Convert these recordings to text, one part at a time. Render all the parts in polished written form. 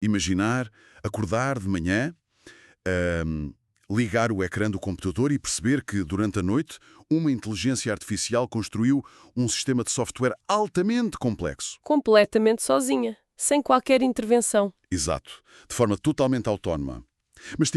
Imaginar, acordar de manhã, ahm, ligar o ecrã do computador e perceber que, durante a noite, uma inteligência artificial construiu um sistema de software altamente complexo. Completamente sozinha, sem qualquer intervenção. Exato. De forma totalmente autónoma. Mas,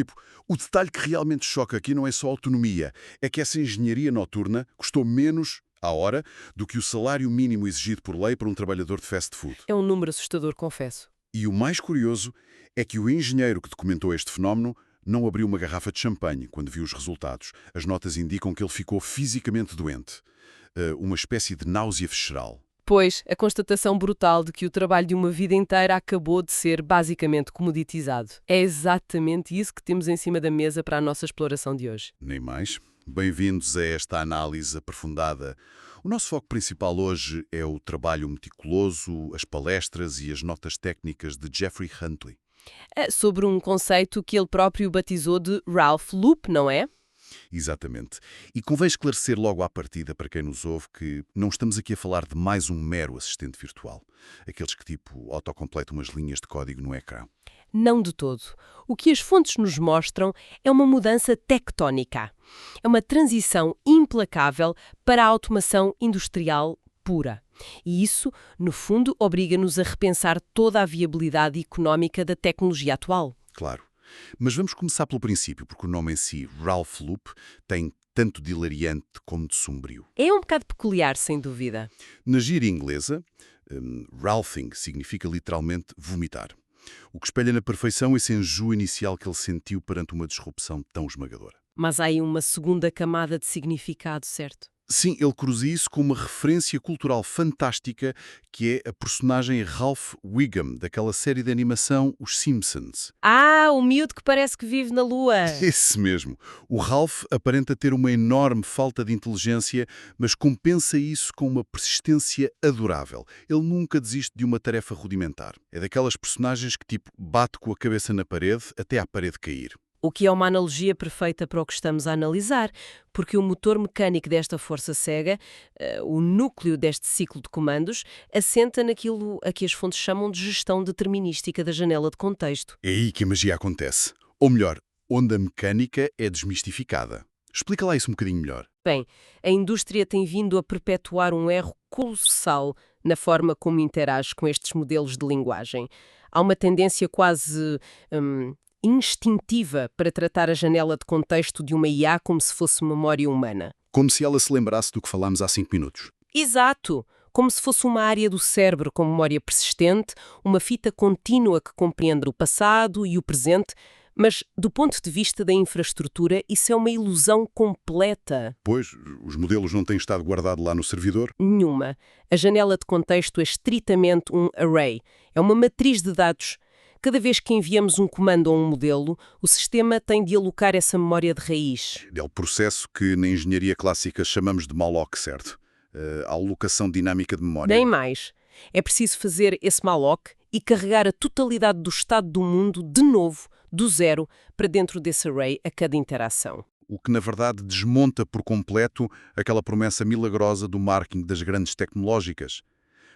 o detalhe que realmente choca aqui não é só a autonomia, é que essa engenharia noturna custou menos à hora do que o salário mínimo exigido por lei para um trabalhador de fast food. É um número assustador, confesso. E o mais curioso é que o engenheiro que documentou este fenómeno não abriu uma garrafa de champanhe quando viu os resultados. As notas indicam que ele ficou fisicamente doente. Uma espécie de náusea visceral. Pois, a constatação brutal de que o trabalho de uma vida inteira acabou de ser basicamente comoditizado. É exatamente isso que temos em cima da mesa para a nossa exploração de hoje. Nem mais. Bem-vindos a esta análise aprofundada. O nosso foco principal hoje é o trabalho meticuloso, as palestras e as notas técnicas de Geoffrey Huntley. Sobre um conceito que ele próprio batizou de Ralph Loop, não é? Exatamente. E convém esclarecer logo à partida para quem nos ouve que não estamos aqui a falar de mais um mero assistente virtual. Aqueles que autocompletam umas linhas de código no ecrã. Não de todo. O que as fontes nos mostram é uma mudança tectónica. É uma transição implacável para a automação industrial pura. E isso, no fundo, obriga-nos a repensar toda a viabilidade económica da tecnologia atual. Claro. Mas vamos começar pelo princípio, porque o nome em si, Ralph Loop, tem tanto de hilariante como de sombrio. É um bocado peculiar, sem dúvida. Na gíria inglesa, Ralphing significa literalmente vomitar. O que espelha na perfeição esse enjoo inicial que ele sentiu perante uma disrupção tão esmagadora. Mas há aí uma segunda camada de significado, certo? Sim, ele cruza isso com uma referência cultural fantástica que é a personagem Ralph Wiggum, daquela série de animação Os Simpsons. Ah, o miúdo que parece que vive na Lua. Esse mesmo. O Ralph aparenta ter uma enorme falta de inteligência, mas compensa isso com uma persistência adorável. Ele nunca desiste de uma tarefa rudimentar. É daquelas personagens que bate com a cabeça na parede até à parede cair. O que é uma analogia perfeita para o que estamos a analisar, porque o motor mecânico desta força cega, o núcleo deste ciclo de comandos, assenta naquilo a que as fontes chamam de gestão determinística da janela de contexto. É aí que a magia acontece. Ou melhor, onde a mecânica é desmistificada. Explica lá isso um bocadinho melhor. Bem, a indústria tem vindo a perpetuar um erro colossal na forma como interage com estes modelos de linguagem. Há uma tendência quase instintiva para tratar a janela de contexto de uma IA como se fosse memória humana. Como se ela se lembrasse do que falámos há 5 minutos. Exato! Como se fosse uma área do cérebro com memória persistente, uma fita contínua que compreende o passado e o presente, mas, do ponto de vista da infraestrutura, isso é uma ilusão completa. Pois, os modelos não têm estado guardados lá no servidor. Nenhuma. A janela de contexto é estritamente um array. É uma matriz de dados. Cada vez que enviamos um comando a um modelo, o sistema tem de alocar essa memória de raiz. É o processo que na engenharia clássica chamamos de malloc, certo? A alocação dinâmica de memória. Nem mais. É preciso fazer esse malloc e carregar a totalidade do estado do mundo de novo, do zero, para dentro desse array a cada interação. O que, na verdade, desmonta por completo aquela promessa milagrosa do marketing das grandes tecnológicas.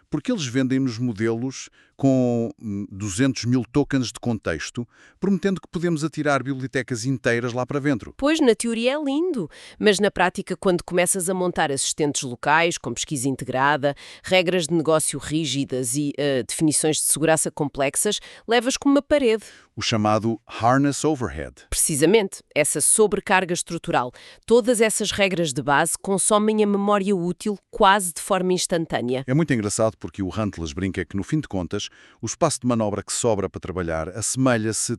Porque eles vendem-nos modelos com 200 mil tokens de contexto, prometendo que podemos atirar bibliotecas inteiras lá para dentro. Pois, na teoria é lindo, mas na prática, quando começas a montar assistentes locais, com pesquisa integrada, regras de negócio rígidas e definições de segurança complexas, levas como uma parede. O chamado harness overhead. Precisamente, essa sobrecarga estrutural. Todas essas regras de base consomem a memória útil quase de forma instantânea. É muito engraçado porque o Huntley brinca que, no fim de contas, o espaço de manobra que sobra para trabalhar assemelha-se,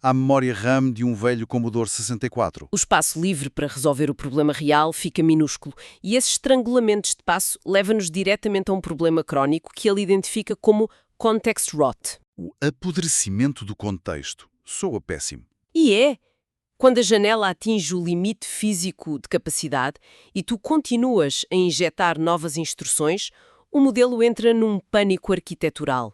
à memória RAM de um velho Commodore 64. O espaço livre para resolver o problema real fica minúsculo e esses estrangulamentos de espaço levam-nos diretamente a um problema crónico que ele identifica como context rot. O apodrecimento do contexto. Soa péssimo. E é. Quando a janela atinge o limite físico de capacidade e tu continuas a injetar novas instruções, o modelo entra num pânico arquitetural.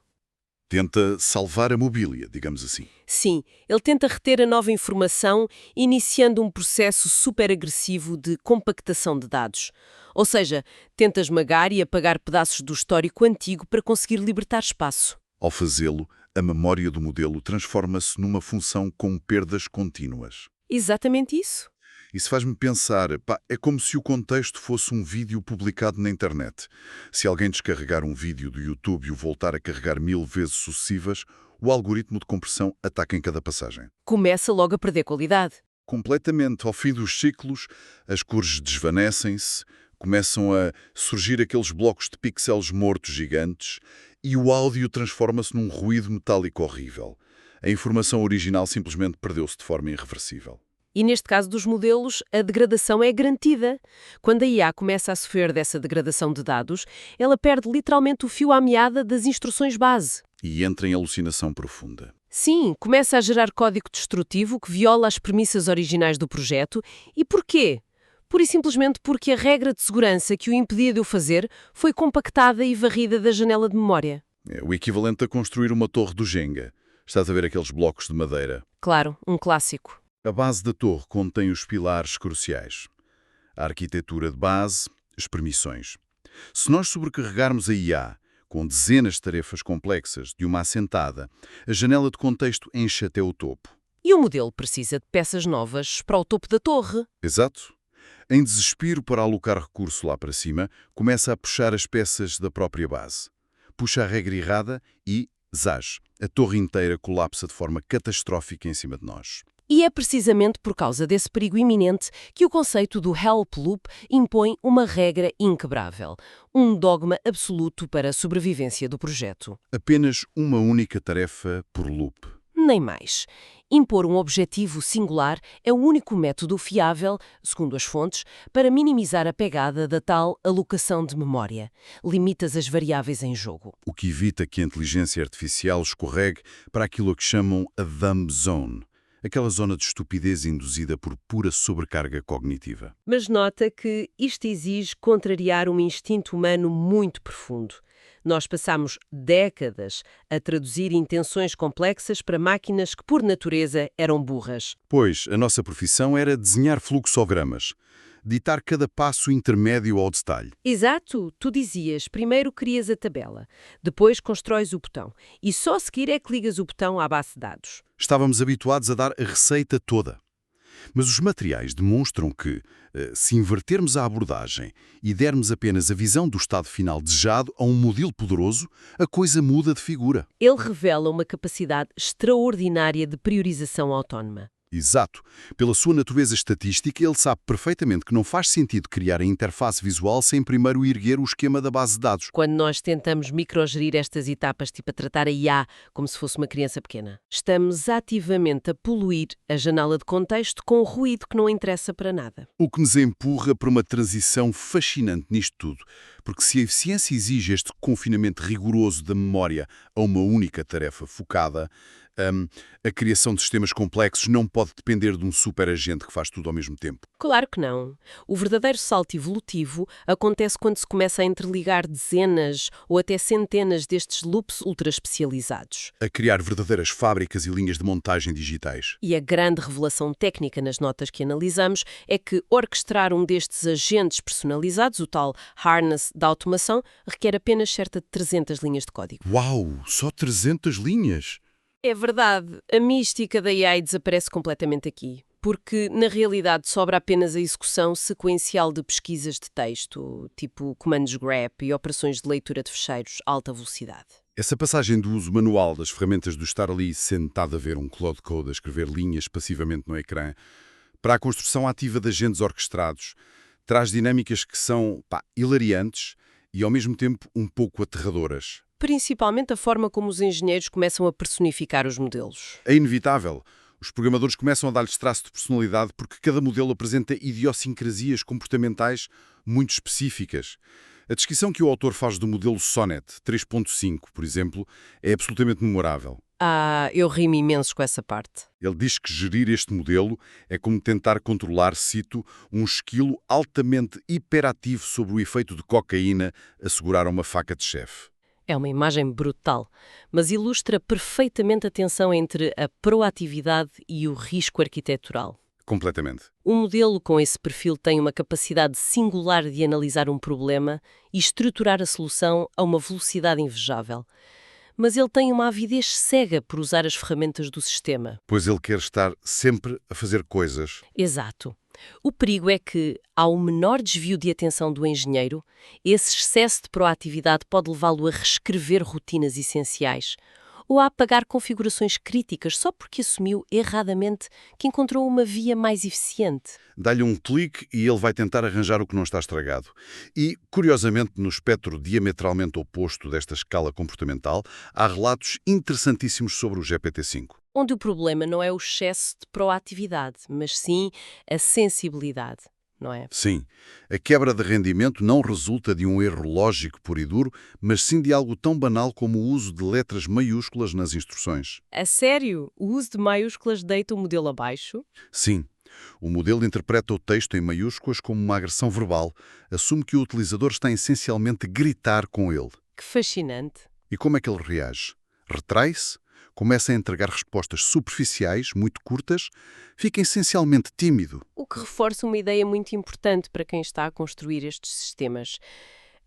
Tenta salvar a mobília, digamos assim. Sim, ele tenta reter a nova informação, iniciando um processo super agressivo de compactação de dados. Ou seja, tenta esmagar e apagar pedaços do histórico antigo para conseguir libertar espaço. Ao fazê-lo, A memória do modelo transforma-se numa função com perdas contínuas. Exatamente isso. Isso faz-me pensar, é como se o contexto fosse um vídeo publicado na internet. Se alguém descarregar um vídeo do YouTube e o voltar a carregar 1000 vezes sucessivas, o algoritmo de compressão ataca em cada passagem. Começa logo a perder qualidade. Completamente. Ao fim dos ciclos, as cores desvanecem-se, começam a surgir aqueles blocos de pixels mortos gigantes e o áudio transforma-se num ruído metálico horrível. A informação original simplesmente perdeu-se de forma irreversível. E neste caso dos modelos, a degradação é garantida. Quando a IA começa a sofrer dessa degradação de dados, ela perde literalmente o fio à meada das instruções base. E entra em alucinação profunda. Sim, começa a gerar código destrutivo que viola as premissas originais do projeto. E porquê? Pura e simplesmente porque a regra de segurança que o impedia de o fazer foi compactada e varrida da janela de memória. É o equivalente a construir uma torre do Jenga. Estás a ver aqueles blocos de madeira? Claro, um clássico. A base da torre contém os pilares cruciais. A arquitetura de base, as permissões. Se nós sobrecarregarmos a IA com dezenas de tarefas complexas de uma assentada, a janela de contexto enche até o topo. E o modelo precisa de peças novas para o topo da torre. Exato. Em desespero para alocar recurso lá para cima, começa a puxar as peças da própria base. Puxa a regra errada e, zás, a torre inteira colapsa de forma catastrófica em cima de nós. E é precisamente por causa desse perigo iminente que o conceito do Help Loop impõe uma regra inquebrável, um dogma absoluto para a sobrevivência do projeto. Apenas uma única tarefa por loop. Nem mais. Impor um objetivo singular é o único método fiável, segundo as fontes, para minimizar a pegada da tal alocação de memória. Limitas as variáveis em jogo. O que evita que a inteligência artificial escorregue para aquilo a que chamam a dumb zone. Aquela zona de estupidez induzida por pura sobrecarga cognitiva. Mas nota que isto exige contrariar um instinto humano muito profundo. Nós passamos décadas a traduzir intenções complexas para máquinas que, por natureza, eram burras. Pois, a nossa profissão era desenhar fluxogramas, ditar cada passo intermédio ao detalhe. Exato, tu dizias, primeiro crias a tabela, depois constróis o botão e só a seguir é que ligas o botão à base de dados. Estávamos habituados a dar a receita toda. Mas os materiais demonstram que, se invertermos a abordagem e dermos apenas a visão do estado final desejado a um modelo poderoso, a coisa muda de figura. Ele revela uma capacidade extraordinária de priorização autónoma. Exato. Pela sua natureza estatística, ele sabe perfeitamente que não faz sentido criar a interface visual sem primeiro erguer o esquema da base de dados. Quando nós tentamos microgerir estas etapas, tipo a tratar a IA como se fosse uma criança pequena, estamos ativamente a poluir a janela de contexto com ruído que não interessa para nada. O que nos empurra para uma transição fascinante nisto tudo, porque se a eficiência exige este confinamento rigoroso da memória a uma única tarefa focada, a criação de sistemas complexos não pode depender de um superagente que faz tudo ao mesmo tempo. Claro que não. O verdadeiro salto evolutivo acontece quando se começa a interligar dezenas ou até centenas destes loops ultra-especializados. A criar verdadeiras fábricas e linhas de montagem digitais. E a grande revelação técnica nas notas que analisamos é que orquestrar um destes agentes personalizados, o tal harness da automação, requer apenas cerca de 300 linhas de código. Uau! Só 300 linhas? É verdade, a mística da AI desaparece completamente aqui, porque na realidade sobra apenas a execução sequencial de pesquisas de texto, tipo comandos grep e operações de leitura de ficheiros a alta velocidade. Essa passagem do uso manual das ferramentas do estar ali sentado a ver um Claude Code a escrever linhas passivamente no ecrã, para a construção ativa de agentes orquestrados, traz dinâmicas que são, hilariantes e ao mesmo tempo um pouco aterradoras. Principalmente a forma como os engenheiros começam a personificar os modelos. É inevitável. Os programadores começam a dar-lhes traço de personalidade porque cada modelo apresenta idiosincrasias comportamentais muito específicas. A descrição que o autor faz do modelo Sonnet 3.5, por exemplo, é absolutamente memorável. Eu ri-me imenso com essa parte. Ele diz que gerir este modelo é como tentar controlar, cito, um esquilo altamente hiperativo sob o efeito de cocaína a segurar uma faca de chefe. É uma imagem brutal, mas ilustra perfeitamente a tensão entre a proatividade e o risco arquitetural. Completamente. Um modelo com esse perfil tem uma capacidade singular de analisar um problema e estruturar a solução a uma velocidade invejável. mas ele tem uma avidez cega por usar as ferramentas do sistema. Pois ele quer estar sempre a fazer coisas. Exato. O perigo é que, ao menor desvio de atenção do engenheiro, esse excesso de proatividade pode levá-lo a reescrever rotinas essenciais ou a apagar configurações críticas só porque assumiu erradamente que encontrou uma via mais eficiente. Dá-lhe um clique e ele vai tentar arranjar o que não está estragado. E, curiosamente, no espectro diametralmente oposto desta escala comportamental, há relatos interessantíssimos sobre o GPT-5. Onde o problema não é o excesso de proatividade, mas sim a sensibilidade, não é? Sim, a quebra de rendimento não resulta de um erro lógico puro e duro, mas sim de algo tão banal como o uso de letras maiúsculas nas instruções. A sério? O uso de maiúsculas deita o modelo abaixo? Sim, o modelo interpreta o texto em maiúsculas como uma agressão verbal, assume que o utilizador está essencialmente a gritar com ele. Que fascinante. E como é que ele reage? Retrai-se? Começa a entregar respostas superficiais, muito curtas, fica essencialmente tímido. O que reforça uma ideia muito importante para quem está a construir estes sistemas.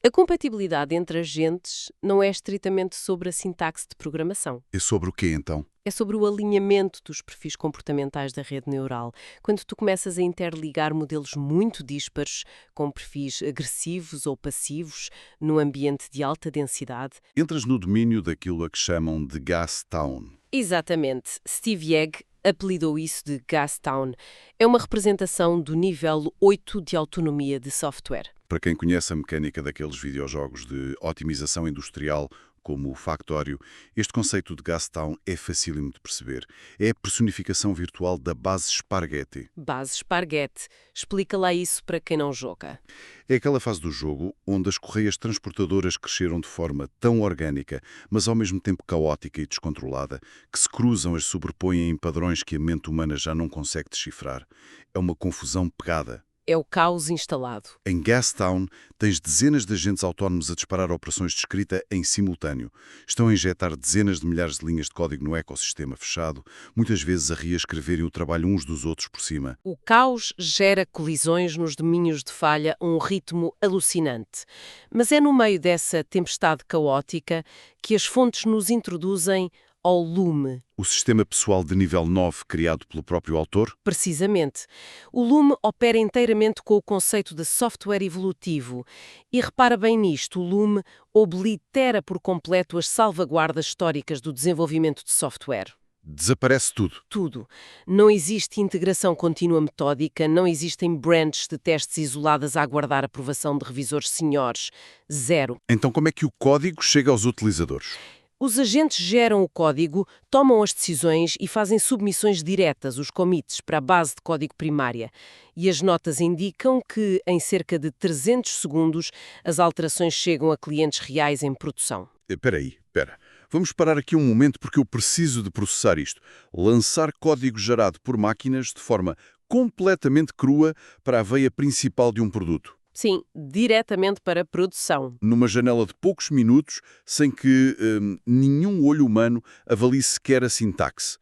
A compatibilidade entre agentes não é estritamente sobre a sintaxe de programação. E sobre o quê, então? É sobre o alinhamento dos perfis comportamentais da rede neural. Quando tu começas a interligar modelos muito díspares, com perfis agressivos ou passivos, num ambiente de alta densidade. Entras no domínio daquilo a que chamam de Gas Town. Exatamente. Steve Yeg apelidou isso de Gas Town. É uma representação do nível 8 de autonomia de software. Para quem conhece a mecânica daqueles videojogos de otimização industrial, como o Factório, este conceito de Gas Town é facílimo de perceber. É a personificação virtual da base Sparghetti. Base Sparghetti. Explica lá isso para quem não joga. É aquela fase do jogo onde as correias transportadoras cresceram de forma tão orgânica, mas ao mesmo tempo caótica e descontrolada, que se cruzam e se sobrepõem em padrões que a mente humana já não consegue decifrar. É uma confusão pegada. É o caos instalado. Em Gastown, tens dezenas de agentes autónomos a disparar operações de escrita em simultâneo. Estão a injetar dezenas de milhares de linhas de código no ecossistema fechado, muitas vezes a reescreverem o trabalho uns dos outros por cima. O caos gera colisões nos domínios de falha a um ritmo alucinante. Mas é no meio dessa tempestade caótica que as fontes nos introduzem ao Lume. O sistema pessoal de nível 9 criado pelo próprio autor? Precisamente. O Lume opera inteiramente com o conceito de software evolutivo. E repara bem nisto, o Lume oblitera por completo as salvaguardas históricas do desenvolvimento de software. Desaparece tudo. Tudo. Não existe integração contínua metódica, não existem branches de testes isoladas a aguardar aprovação de revisores seniores. Zero. Então como é que o código chega aos utilizadores? Os agentes geram o código, tomam as decisões e fazem submissões diretas, os commits, para a base de código primária. E as notas indicam que, em cerca de 300 segundos, as alterações chegam a clientes reais em produção. Espera aí. Vamos parar aqui um momento porque eu preciso de processar isto. Lançar código gerado por máquinas de forma completamente crua para a veia principal de um produto. Sim, diretamente para a produção. Numa janela de poucos minutos, sem que nenhum olho humano avalie sequer a sintaxe.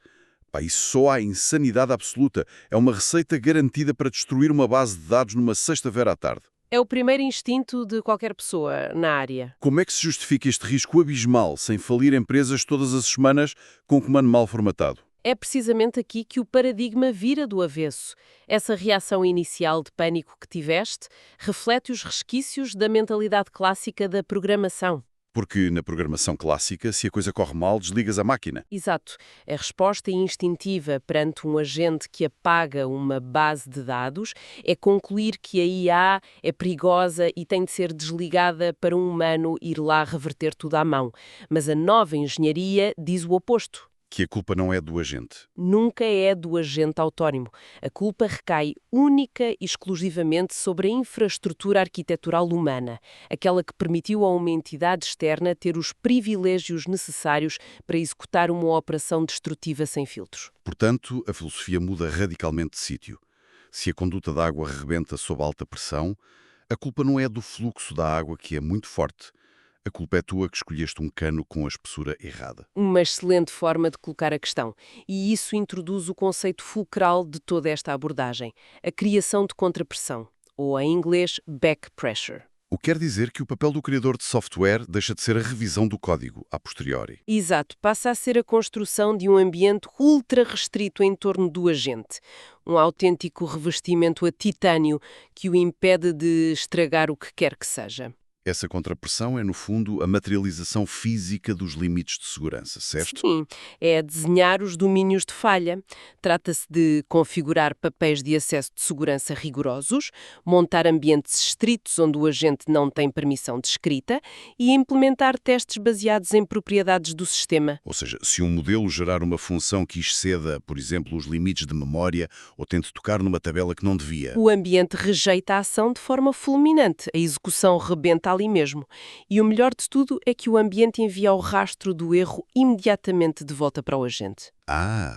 Isso só há insanidade absoluta. É uma receita garantida para destruir uma base de dados numa sexta-feira à tarde. É o primeiro instinto de qualquer pessoa na área. Como é que se justifica este risco abismal sem falir empresas todas as semanas com comando mal formatado? É precisamente aqui que o paradigma vira do avesso. Essa reação inicial de pânico que tiveste reflete os resquícios da mentalidade clássica da programação. Porque na programação clássica, se a coisa corre mal, desligas a máquina. Exato. A resposta instintiva perante um agente que apaga uma base de dados é concluir que a IA é perigosa e tem de ser desligada para um humano ir lá reverter tudo à mão. Mas a nova engenharia diz o oposto. Que a culpa não é do agente. Nunca é do agente autónomo. A culpa recai única e exclusivamente sobre a infraestrutura arquitetural humana, aquela que permitiu a uma entidade externa ter os privilégios necessários para executar uma operação destrutiva sem filtros. Portanto, a filosofia muda radicalmente de sítio. Se a conduta da água rebenta sob alta pressão, a culpa não é do fluxo da água, que é muito forte. A culpa é tua que escolheste um cano com a espessura errada. Uma excelente forma de colocar a questão. E isso introduz o conceito fulcral de toda esta abordagem, a criação de contrapressão, ou em inglês, back pressure. O que quer dizer que o papel do criador de software deixa de ser a revisão do código a posteriori. Exato, passa a ser a construção de um ambiente ultra restrito em torno do agente. Um autêntico revestimento a titânio que o impede de estragar o que quer que seja. Essa contrapressão é, no fundo, a materialização física dos limites de segurança, certo? Sim, é desenhar os domínios de falha. Trata-se de configurar papéis de acesso de segurança rigorosos, montar ambientes estritos onde o agente não tem permissão de escrita e implementar testes baseados em propriedades do sistema. Ou seja, se um modelo gerar uma função que exceda, por exemplo, os limites de memória ou tente tocar numa tabela que não devia. O ambiente rejeita a ação de forma fulminante, a execução rebenta ali mesmo. E o melhor de tudo é que o ambiente envia o rastro do erro imediatamente de volta para o agente.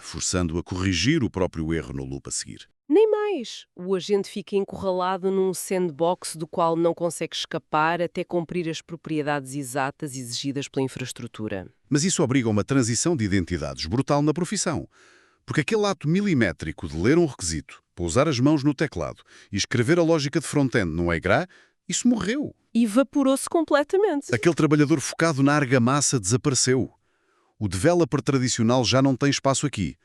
Forçando-o a corrigir o próprio erro no loop a seguir. Nem mais. O agente fica encurralado num sandbox do qual não consegue escapar até cumprir as propriedades exatas exigidas pela infraestrutura. Mas isso obriga a uma transição de identidades brutal na profissão. Porque aquele ato milimétrico de ler um requisito, pousar as mãos no teclado e escrever a lógica de front-end num ecrã, isso morreu. Evaporou-se completamente. Aquele trabalhador focado na argamassa desapareceu. O developer tradicional já não tem espaço aqui.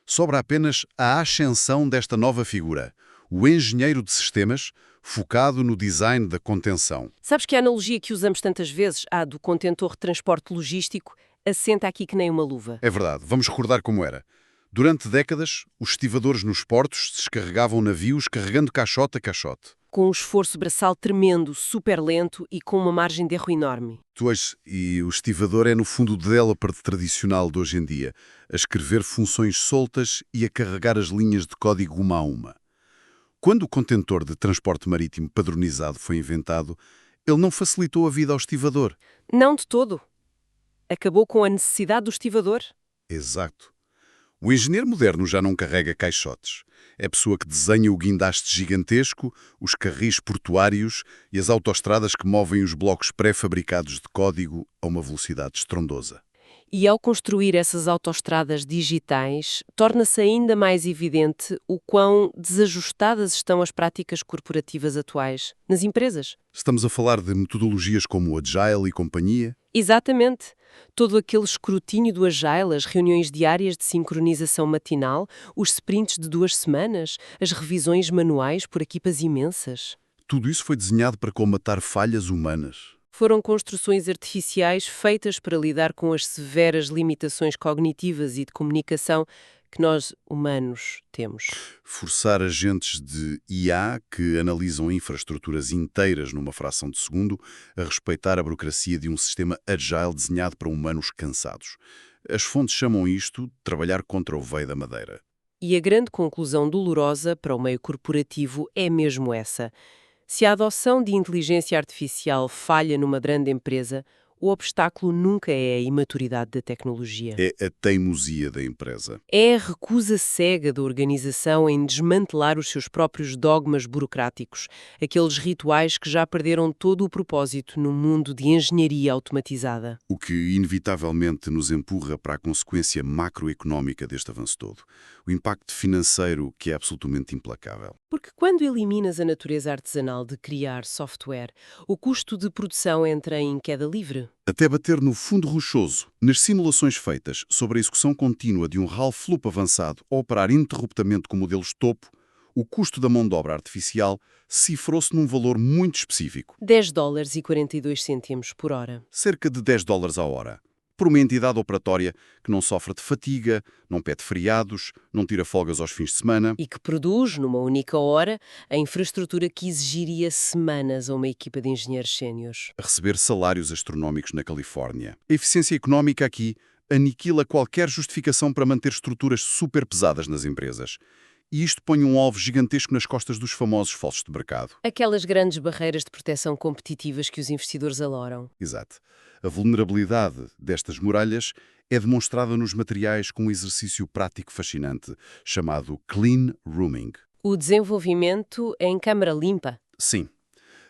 Sobra apenas a ascensão desta nova figura, o engenheiro de sistemas, focado no design da contenção. Sabes que a analogia que usamos tantas vezes, a do contentor de transporte logístico, assenta aqui que nem uma luva. É verdade, vamos recordar como era. Durante décadas, os estivadores nos portos descarregavam navios carregando caixote a caixote. Com um esforço braçal tremendo, super lento e com uma margem de erro enorme. E o estivador é, no fundo, o developer tradicional de hoje em dia, a escrever funções soltas e a carregar as linhas de código uma a uma. Quando o contentor de transporte marítimo padronizado foi inventado, ele não facilitou a vida ao estivador. Não de todo. Acabou com a necessidade do estivador. Exato. O engenheiro moderno já não carrega caixotes. É a pessoa que desenha o guindaste gigantesco, os carris portuários e as autoestradas que movem os blocos pré-fabricados de código a uma velocidade estrondosa. E ao construir essas autoestradas digitais, torna-se ainda mais evidente o quão desajustadas estão as práticas corporativas atuais nas empresas. Estamos a falar de metodologias como o Agile e companhia? Exatamente. Todo aquele escrutínio do Agile, as reuniões diárias de sincronização matinal, os sprints de 2 semanas, as revisões manuais por equipas imensas. Tudo isso foi desenhado para colmatar falhas humanas. Foram construções artificiais feitas para lidar com as severas limitações cognitivas e de comunicação que nós, humanos, temos. Forçar agentes de IA que analisam infraestruturas inteiras numa fração de segundo a respeitar a burocracia de um sistema agile desenhado para humanos cansados. As fontes chamam isto de trabalhar contra o veio da madeira. E a grande conclusão dolorosa para o meio corporativo é mesmo essa. Se a adoção de inteligência artificial falha numa grande empresa, o obstáculo nunca é a imaturidade da tecnologia. É a teimosia da empresa. É a recusa cega da organização em desmantelar os seus próprios dogmas burocráticos, aqueles rituais que já perderam todo o propósito no mundo de engenharia automatizada. O que inevitavelmente nos empurra para a consequência macroeconómica deste avanço todo. O impacto financeiro que é absolutamente implacável. Porque quando eliminas a natureza artesanal de criar software, o custo de produção entra em queda livre. Até bater no fundo rochoso, nas simulações feitas sobre a execução contínua de um Half Loop avançado a operar ininterruptamente com modelos topo, o custo da mão de obra artificial cifrou-se num valor muito específico. $10,42 por hora. Cerca de $10 a hora. Por uma entidade operatória que não sofre de fatiga, não pede feriados, não tira folgas aos fins de semana. E que produz, numa única hora, a infraestrutura que exigiria semanas a uma equipa de engenheiros séniores. A receber salários astronómicos na Califórnia. A eficiência económica aqui aniquila qualquer justificação para manter estruturas super pesadas nas empresas. E isto põe um alvo gigantesco nas costas dos famosos falsos de mercado. Aquelas grandes barreiras de proteção competitivas que os investidores adoram. Exato. A vulnerabilidade destas muralhas é demonstrada nos materiais com um exercício prático fascinante, chamado Clean Rooming. O desenvolvimento em câmara limpa. Sim.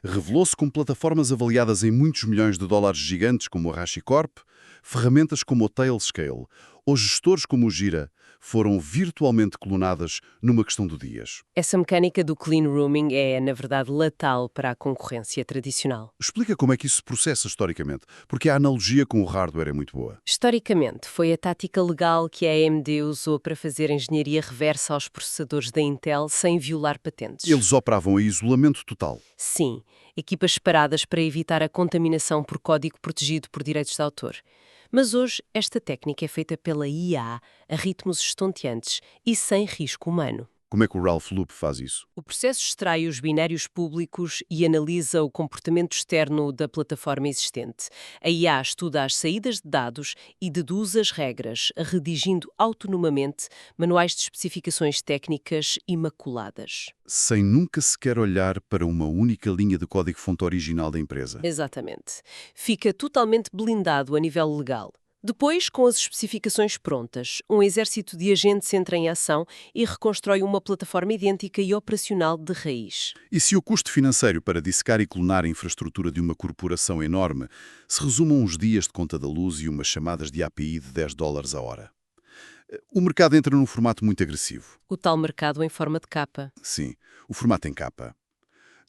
Revelou-se com plataformas avaliadas em muitos milhões de dólares gigantes como a HashiCorp, ferramentas como o Tailscale ou gestores como o Gira, foram virtualmente clonadas numa questão de dias. Essa mecânica do clean rooming é, na verdade, letal para a concorrência tradicional. Explica como é que isso se processa historicamente, porque a analogia com o hardware é muito boa. Historicamente, foi a tática legal que a AMD usou para fazer engenharia reversa aos processadores da Intel sem violar patentes. Eles operavam a isolamento total. Sim, equipas separadas para evitar a contaminação por código protegido por direitos de autor. Mas hoje, esta técnica é feita pela IA a ritmos estonteantes e sem risco humano. Como é que o Ralph Loop faz isso? O processo extrai os binérios públicos e analisa o comportamento externo da plataforma existente. A IA estuda as saídas de dados e deduz as regras, redigindo autonomamente manuais de especificações técnicas imaculadas. Sem nunca sequer olhar para uma única linha de código-fonte original da empresa. Exatamente. Fica totalmente blindado a nível legal. Depois, com as especificações prontas, um exército de agentes entra em ação e reconstrói uma plataforma idêntica e operacional de raiz. E se o custo financeiro para dissecar e clonar a infraestrutura de uma corporação enorme se resume a uns dias de conta da luz e umas chamadas de API de $10 a hora? O mercado entra num formato muito agressivo. O tal mercado em forma de capa. Sim, o formato em capa.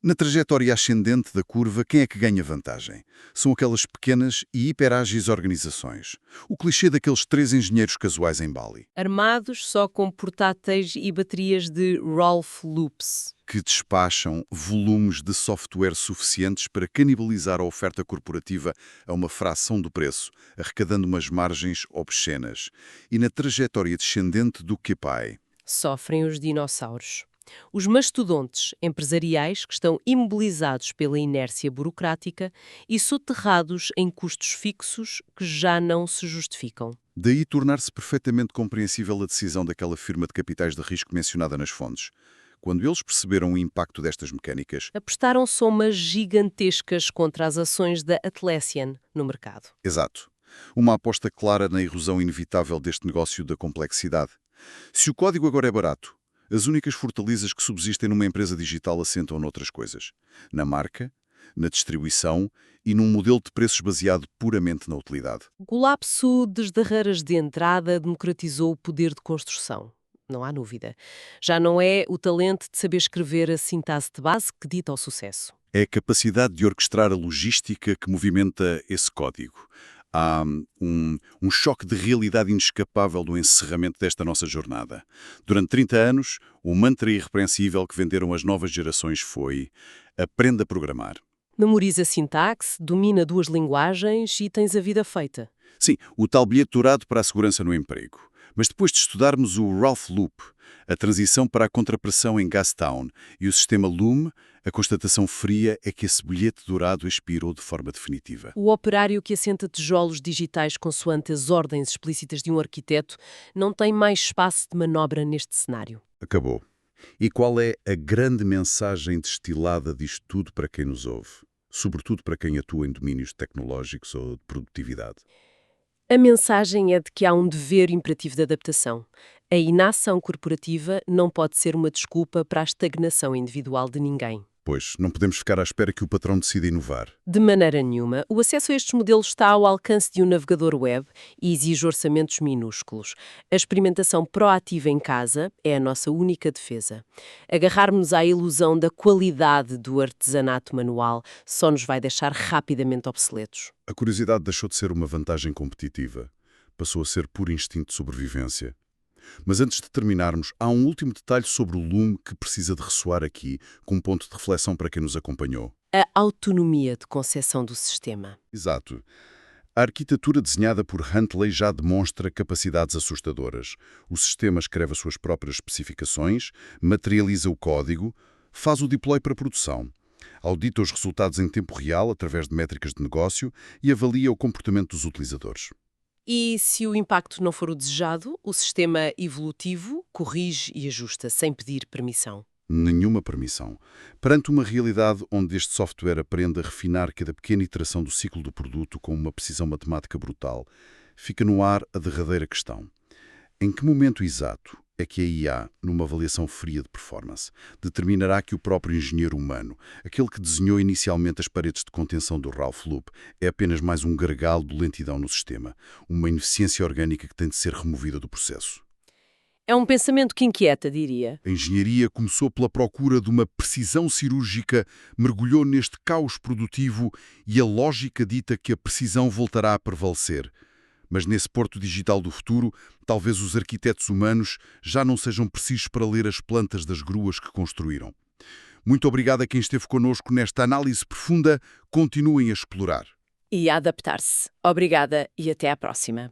Na trajetória ascendente da curva, quem é que ganha vantagem? São aquelas pequenas e hiperágeis organizações. O clichê daqueles 3 engenheiros casuais em Bali, Armados só com portáteis e baterias de Ralph Loops. que despacham volumes de software suficientes para canibalizar a oferta corporativa a uma fração do preço, arrecadando umas margens obscenas. E na trajetória descendente do QPI, Sofrem os dinossauros. Os mastodontes empresariais que estão imobilizados pela inércia burocrática e soterrados em custos fixos que já não se justificam. daí tornar-se perfeitamente compreensível a decisão daquela firma de capitais de risco mencionada nas fontes. Quando eles perceberam o impacto destas mecânicas, Apostaram somas gigantescas contra as ações da Atlassian no mercado. exato, uma aposta clara na erosão inevitável deste negócio da complexidade. Se o código agora é barato, as únicas fortalezas que subsistem numa empresa digital assentam noutras coisas. Na marca, na distribuição e num modelo de preços baseado puramente na utilidade. O colapso das barreiras de entrada democratizou o poder de construção. Não há dúvida. Já não é o talento de saber escrever a sintaxe de base que dita o sucesso. É a capacidade de orquestrar a logística que movimenta esse código. Há um choque de realidade inescapável do encerramento desta nossa jornada. Durante 30 anos, o mantra irrepreensível que venderam as novas gerações foi: aprenda a programar. Memoriza a sintaxe, domina 2 linguagens e tens a vida feita. Sim, o tal bilhete dourado para a segurança no emprego. Mas depois de estudarmos o Ralph Loop, a transição para a contrapressão em Gastown e o sistema Loom, a constatação fria é que esse bilhete dourado expirou de forma definitiva. O operário que assenta tijolos digitais consoante as ordens explícitas de um arquiteto não tem mais espaço de manobra neste cenário. Acabou. E qual é a grande mensagem destilada disto tudo para quem nos ouve? Sobretudo para quem atua em domínios tecnológicos ou de produtividade. A mensagem é de que há um dever imperativo de adaptação. A inação corporativa não pode ser uma desculpa para a estagnação individual de ninguém. Pois, não podemos ficar à espera que o patrão decida inovar. De maneira nenhuma, o acesso a estes modelos está ao alcance de um navegador web e exige orçamentos minúsculos. A experimentação proativa em casa é a nossa única defesa. Agarrarmos à ilusão da qualidade do artesanato manual só nos vai deixar rapidamente obsoletos. A curiosidade deixou de ser uma vantagem competitiva. Passou a ser puro instinto de sobrevivência. Mas antes de terminarmos, há um último detalhe sobre o Loom que precisa de ressoar aqui, com um ponto de reflexão para quem nos acompanhou. A autonomia de concepção do sistema. Exato. A arquitetura desenhada por Huntley já demonstra capacidades assustadoras. O sistema escreve as suas próprias especificações, materializa o código, faz o deploy para produção, audita os resultados em tempo real através de métricas de negócio e avalia o comportamento dos utilizadores. E se o impacto não for o desejado, o sistema evolutivo corrige e ajusta sem pedir permissão. Nenhuma permissão. Perante uma realidade onde este software aprende a refinar cada pequena iteração do ciclo do produto com uma precisão matemática brutal, fica no ar a derradeira questão. Em que momento exato é que a IA, numa avaliação fria de performance, determinará que o próprio engenheiro humano, aquele que desenhou inicialmente as paredes de contenção do Ralph Loop, é apenas mais um gargalo de lentidão no sistema, uma ineficiência orgânica que tem de ser removida do processo. É um pensamento que inquieta, diria. A engenharia começou pela procura de uma precisão cirúrgica, mergulhou neste caos produtivo e a lógica dita que a precisão voltará a prevalecer. Mas nesse porto digital do futuro, talvez os arquitetos humanos já não sejam precisos para ler as plantas das gruas que construíram. Muito obrigado a quem esteve connosco nesta análise profunda. Continuem a explorar. E a adaptar-se. Obrigada e até à próxima.